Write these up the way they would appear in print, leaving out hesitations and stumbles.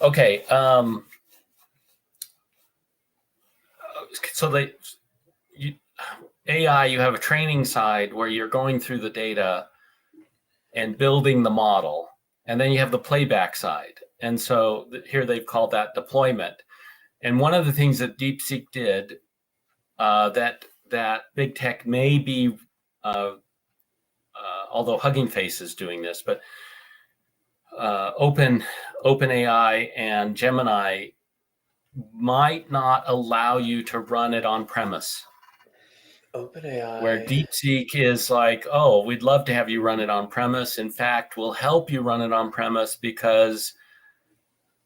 Okay. So AI, you have a training side where you're going through the data and building the model, and then you have the playback side. And so here they've called that deployment. And one of the things that Deepseek did that big tech may be, although Hugging Face is doing this, but OpenAI and Gemini might not allow you to run it on premise. OpenAI. Where Deepseek is like, oh, we'd love to have you run it on premise. In fact, we'll help you run it on premise because,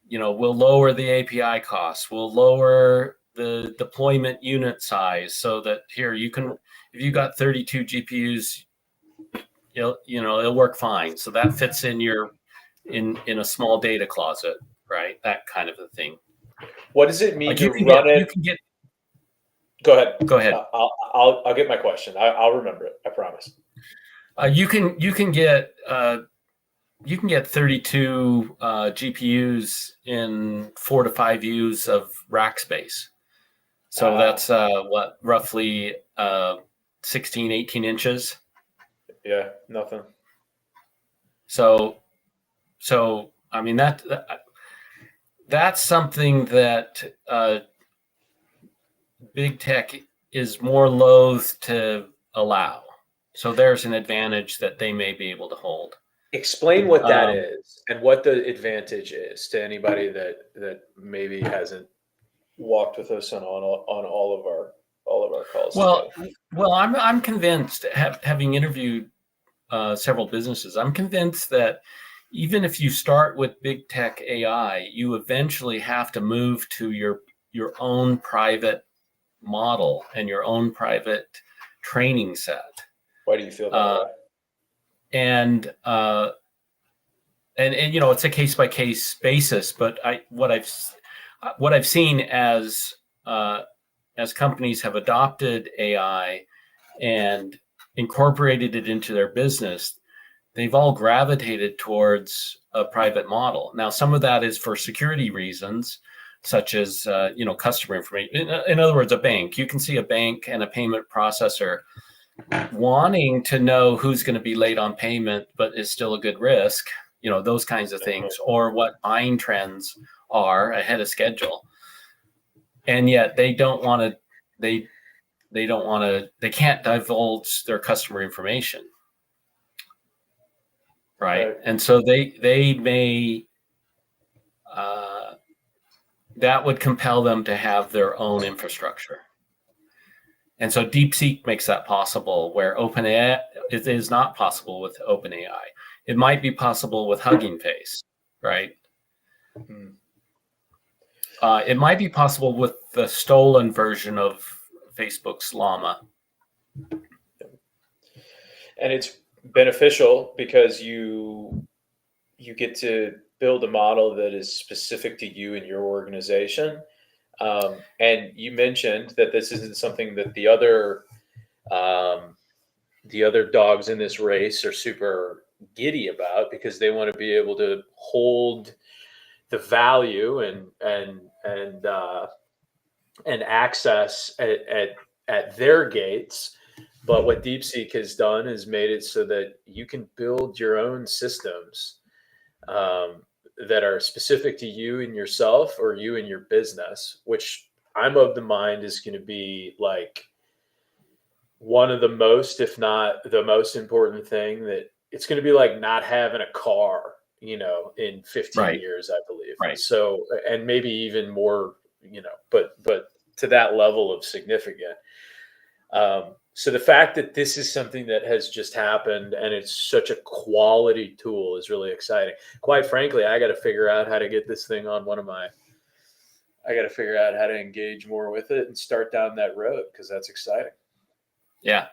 we'll lower the API costs. We'll lower the deployment unit size so that here you can, if you got 32 GPUs, it'll work fine. So that fits in in a small data closet, right? That kind of a thing. What does it mean like to run it? You can get. Go ahead. Go ahead. I'll get my question. I'll remember it. I promise. You can get 32 GPUs in 4 to 5 U's of rack space. So that's roughly 16, 18 inches. Yeah, nothing. So I mean that's something that big tech is more loath to allow. So there's an advantage that they may be able to hold. Explain what that is and what the advantage is to anybody that maybe hasn't walked with us on all of our calls. Well, I'm convinced, having interviewed several businesses, I'm convinced that even if you start with big tech AI, you eventually have to move to your own private model and your own private training set. Why do you feel that way? And it's a case by case basis. But what I've seen as companies have adopted AI and incorporated it into their business, they've all gravitated towards a private model. Now, some of that is for security reasons, such as customer information. In other words, a bank. You can see a bank and a payment processor wanting to know who's going to be late on payment, but is still a good risk. Those kinds of things, or what buying trends are ahead of schedule, and yet they don't want to. They can't divulge their customer information, right? And so they may. That would compel them to have their own infrastructure. And so Deepseek makes that possible, where OpenAI it is not possible with OpenAI. It might be possible with Hugging Face, right? Mm-hmm. It might be possible with the stolen version of Facebook's Llama. And it's beneficial because you get to build a model that is specific to you and your organization. And you mentioned that this isn't something that the other dogs in this race are super giddy about, because they want to be able to hold the value and access at their gates. But what Deepseek has done is made it so that you can build your own systems that are specific to you and yourself, or you and your business, which I'm of the mind is going to be like one of the most, if not the most important thing. That it's going to be like not having a car, in 15 years, I believe. Right. So, and maybe even more, but to that level of significant. So the fact that this is something that has just happened and it's such a quality tool is really exciting. Quite frankly, I got to figure out how to get this thing on I got to figure out how to engage more with it and start down that road, because that's exciting. Yeah.